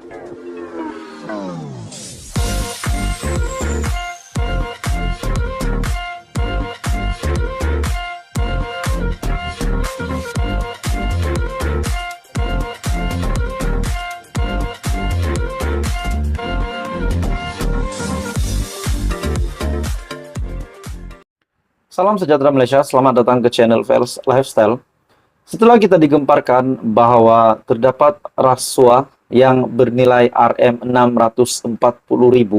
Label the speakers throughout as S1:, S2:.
S1: Salam sejahtera Malaysia, selamat datang ke channel Fels Lifestyle. Setelah kita digemparkan bahwa terdapat rasuah yang bernilai Rm640.000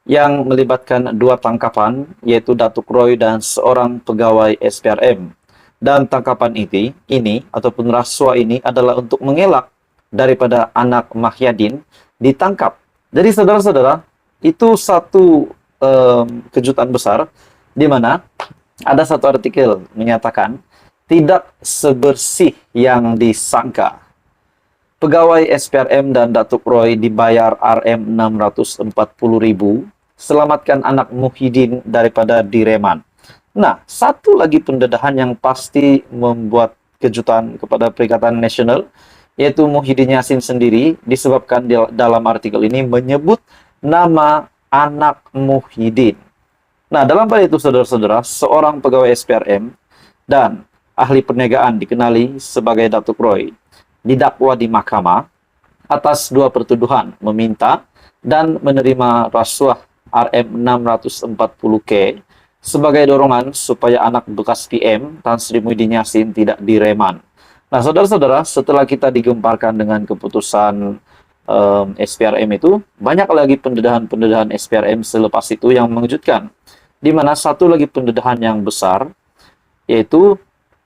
S1: yang melibatkan dua tangkapan, yaitu Datuk Roy dan seorang pegawai SPRM. Dan tangkapan ini ataupun rasuah ini adalah untuk mengelak daripada anak Mahyadin ditangkap. Jadi saudara-saudara, itu satu kejutan besar di mana ada satu artikel menyatakan tidak sebersih yang disangka. Pegawai SPRM dan Datuk Roy dibayar Rm640.000 selamatkan anak Muhyiddin daripada direman. Nah, satu lagi pendedahan yang pasti membuat kejutan kepada Perikatan Nasional, yaitu Muhyiddin Yassin sendiri, disebabkan dalam artikel ini menyebut nama anak Muhyiddin. Nah, dalam hal itu, saudara-saudara, seorang pegawai SPRM dan ahli perniagaan dikenali sebagai Datuk Roy didakwa di mahkamah atas dua pertuduhan meminta dan menerima rasuah Rm640.000 sebagai dorongan supaya anak bekas PM Tan Sri Muhyiddin Yassin tidak direman. Nah, saudara-saudara, setelah kita digemparkan dengan keputusan SPRM itu, banyak lagi pendedahan-pendedahan SPRM selepas itu yang mengejutkan. Di mana satu lagi pendedahan yang besar, yaitu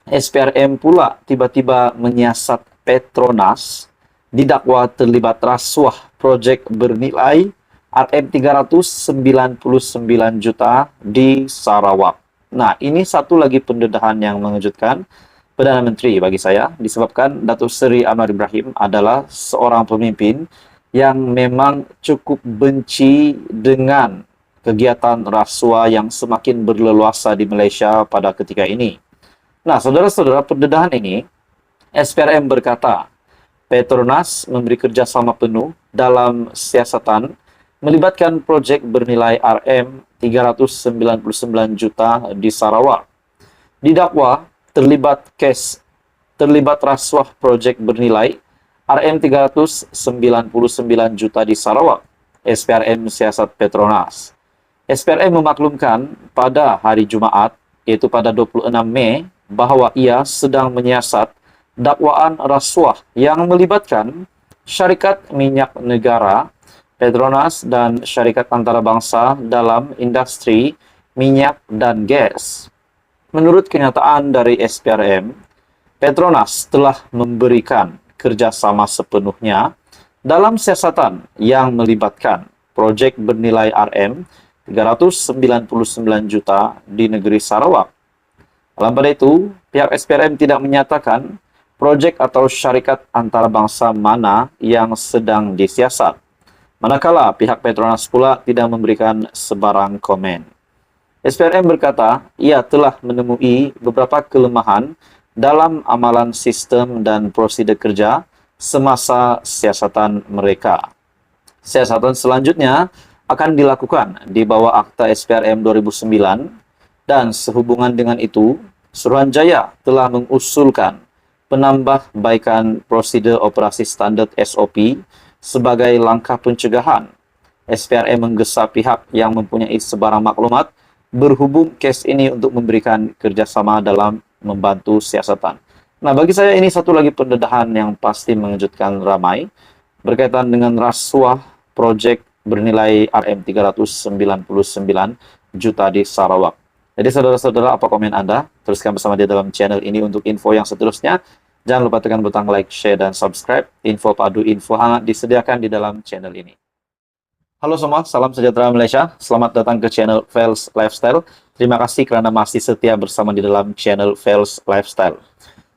S1: SPRM pula tiba-tiba menyiasat Petronas didakwa terlibat rasuah proyek bernilai Rm399 juta di Sarawak. Nah, ini satu lagi pendedahan yang mengejutkan Perdana Menteri bagi saya, disebabkan Datuk Seri Anwar Ibrahim adalah seorang pemimpin yang memang cukup benci dengan kegiatan rasuah yang semakin berleluasa di Malaysia pada ketika ini. Nah, saudara-saudara, pendedahan ini, SPRM berkata, Petronas memberi kerjasama penuh dalam siasatan melibatkan proyek bernilai Rm399 juta di Sarawak. Didakwa terlibat rasuah proyek bernilai Rm399 juta di Sarawak. SPRM siasat Petronas. SPRM memaklumkan pada hari Jumaat, yaitu pada 26 Mei, bahwa ia sedang menyiasat dakwaan rasuah yang melibatkan syarikat minyak negara, Petronas, dan syarikat antarabangsa dalam industri minyak dan gas. Menurut kenyataan dari SPRM, Petronas telah memberikan kerjasama sepenuhnya dalam siasatan yang melibatkan proyek bernilai Rm399 juta di negeri Sarawak. Dalam pada itu, pihak SPRM tidak menyatakan proyek atau syarikat antarabangsa mana yang sedang disiasat. Manakala pihak Petronas pula tidak memberikan sebarang komen. SPRM berkata, ia telah menemui beberapa kelemahan dalam amalan sistem dan prosedur kerja semasa siasatan mereka. Siasatan selanjutnya akan dilakukan di bawah Akta SPRM 2009 dan sehubungan dengan itu, Suruhanjaya telah mengusulkan penambahbaikan prosedur operasi standar SOP sebagai langkah pencegahan. SPRM menggesa pihak yang mempunyai sebarang maklumat berhubung kes ini untuk memberikan kerjasama dalam membantu siasatan. Nah, bagi saya ini satu lagi pendedahan yang pasti mengejutkan ramai berkaitan dengan rasuah proyek bernilai Rm399 juta di Sarawak. Jadi saudara-saudara, apa komen Anda? Teruskan bersama dia dalam channel ini untuk info yang seterusnya. Jangan lupa tekan butang like, share, dan subscribe. Info padu, info hangat disediakan di dalam channel ini. Halo semua, salam sejahtera Malaysia. Selamat datang ke channel Fels Lifestyle. Terima kasih kerana masih setia bersama di dalam channel Fels Lifestyle.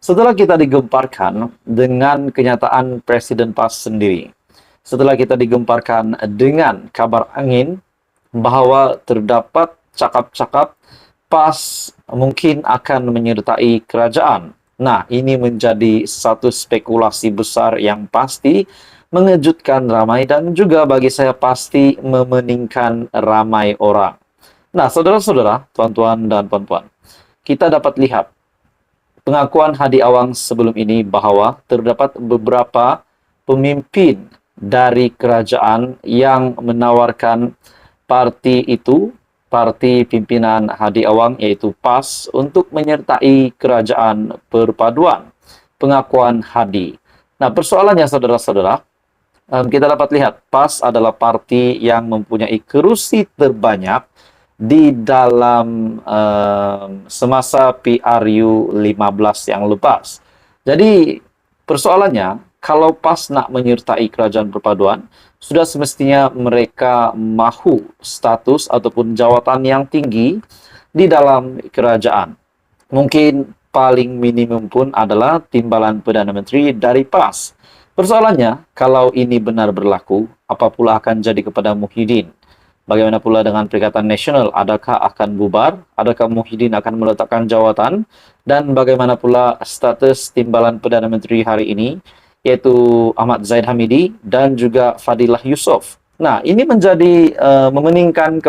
S1: Setelah kita digemparkan dengan kenyataan Presiden PAS sendiri, setelah kita digemparkan dengan kabar angin bahwa terdapat cakap-cakap PAS mungkin akan menyertai kerajaan Nah, ini menjadi satu spekulasi besar yang pasti mengejutkan ramai dan juga bagi saya pasti memeningkan ramai orang. Nah, saudara-saudara, tuan-tuan dan puan-puan, kita dapat lihat pengakuan Hadi Awang sebelum ini bahwa terdapat beberapa pemimpin dari kerajaan yang menawarkan parti itu, parti pimpinan Hadi Awang yaitu PAS untuk menyertai kerajaan perpaduan. Pengakuan Hadi. Nah, persoalannya saudara-saudara, kita dapat lihat PAS adalah parti yang mempunyai kerusi terbanyak di dalam semasa PRU 15 yang lepas. Jadi persoalannya, kalau PAS nak menyertai kerajaan perpaduan, sudah semestinya mereka mahu status ataupun jawatan yang tinggi di dalam kerajaan. Mungkin paling minimum pun adalah timbalan Perdana Menteri dari PAS. Persoalannya, kalau ini benar berlaku, apa pula akan jadi kepada Muhyiddin? Bagaimana pula dengan Perikatan Nasional? Adakah akan bubar? Adakah Muhyiddin akan meletakkan jawatan? Dan bagaimana pula status timbalan Perdana Menteri hari ini, yaitu Ahmad Zahid Hamidi dan juga Fadilah Yusof. Nah, ini menjadi memeningkan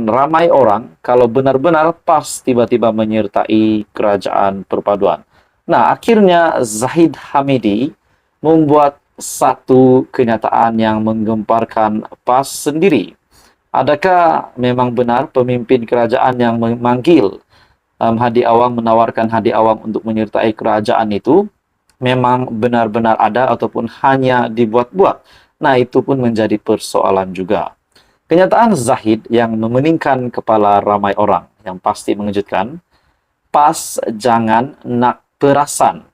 S1: ramai orang kalau benar-benar PAS tiba-tiba menyertai kerajaan perpaduan. Nah, akhirnya Zahid Hamidi membuat satu kenyataan yang menggemparkan PAS sendiri. Adakah memang benar pemimpin kerajaan yang memanggil Hadi Awang, menawarkan Hadi Awang untuk menyertai kerajaan itu memang benar-benar ada ataupun hanya dibuat-buat? Nah, itu pun menjadi persoalan juga. Kenyataan Zahid yang memeningkan kepala ramai orang yang pasti mengejutkan, PAS jangan nak perasan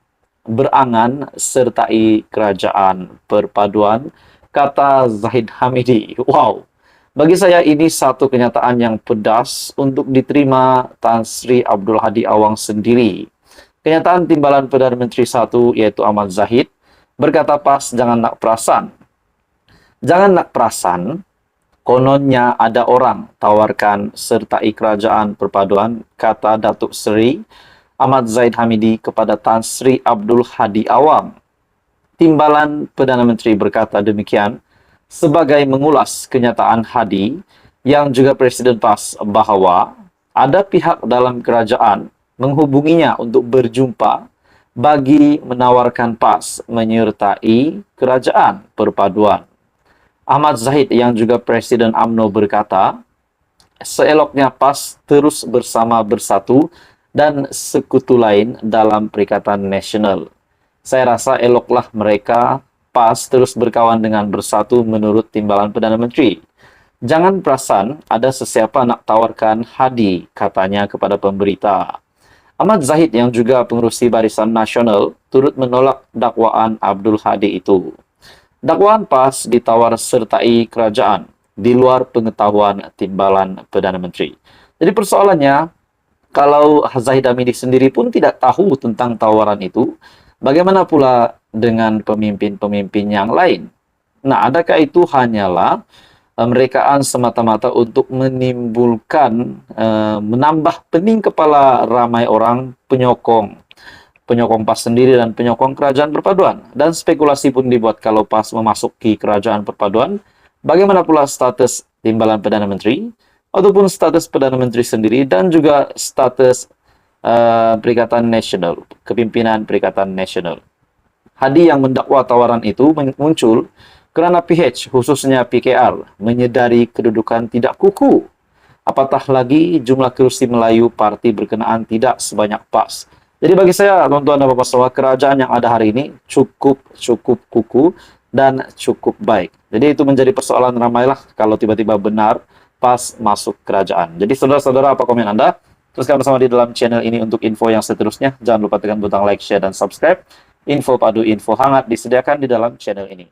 S1: berangan sertai kerajaan perpaduan, kata Zahid Hamidi. Wow, bagi saya ini satu kenyataan yang pedas untuk diterima Tan Sri Abdul Hadi Awang sendiri. Kenyataan timbalan Perdana Menteri satu yaitu Ahmad Zahid berkata PAS jangan nak perasan. Jangan nak perasan, kononnya ada orang tawarkan sertai kerajaan perpaduan, kata Datuk Seri Ahmad Zahid Hamidi kepada Tan Sri Abdul Hadi Awang. Timbalan Perdana Menteri berkata demikian sebagai mengulas kenyataan Hadi yang juga Presiden PAS bahawa ada pihak dalam kerajaan menghubunginya untuk berjumpa bagi menawarkan PAS menyertai kerajaan perpaduan. Ahmad Zahid yang juga Presiden UMNO berkata, seeloknya PAS terus bersatu dan sekutu lain dalam Perikatan Nasional. Saya rasa eloklah mereka PAS terus berkawan dengan bersatu menurut timbalan Perdana Menteri. Jangan perasan ada sesiapa nak tawarkan Hadi, katanya kepada pemberita. Ahmad Zahid yang juga pengerusi Barisan Nasional turut menolak dakwaan Abdul Hadi itu. Dakwaan PAS ditawar sertai kerajaan di luar pengetahuan timbalan Perdana Menteri. Jadi persoalannya, kalau Zahid Hamidi sendiri pun tidak tahu tentang tawaran itu, bagaimana pula dengan pemimpin-pemimpin yang lain? Nah, adakah itu hanyalah merekaan semata-mata untuk menimbulkan, menambah pening kepala ramai orang penyokong PAS sendiri dan penyokong kerajaan perpaduan? Dan spekulasi pun dibuat kalau PAS memasuki kerajaan perpaduan, bagaimana pula status timbalan Perdana Menteri, ataupun status Perdana Menteri sendiri dan juga status Perikatan Nasional, kepimpinan Perikatan Nasional. Hadi yang mendakwa tawaran itu muncul kerana PH, khususnya PKR, menyedari kedudukan tidak kukuh. Apatah lagi jumlah kerusi Melayu parti berkenaan tidak sebanyak PAS. Jadi bagi saya, tuan-tuan dan puan-puan sekalian, kerajaan yang ada hari ini cukup kukuh dan cukup baik. Jadi itu menjadi persoalan ramailah kalau tiba-tiba benar PAS masuk kerajaan. Jadi saudara-saudara, apa komen Anda? Teruskan bersama di dalam channel ini untuk info yang seterusnya. Jangan lupa tekan butang like, share, dan subscribe. Info padu, info hangat disediakan di dalam channel ini.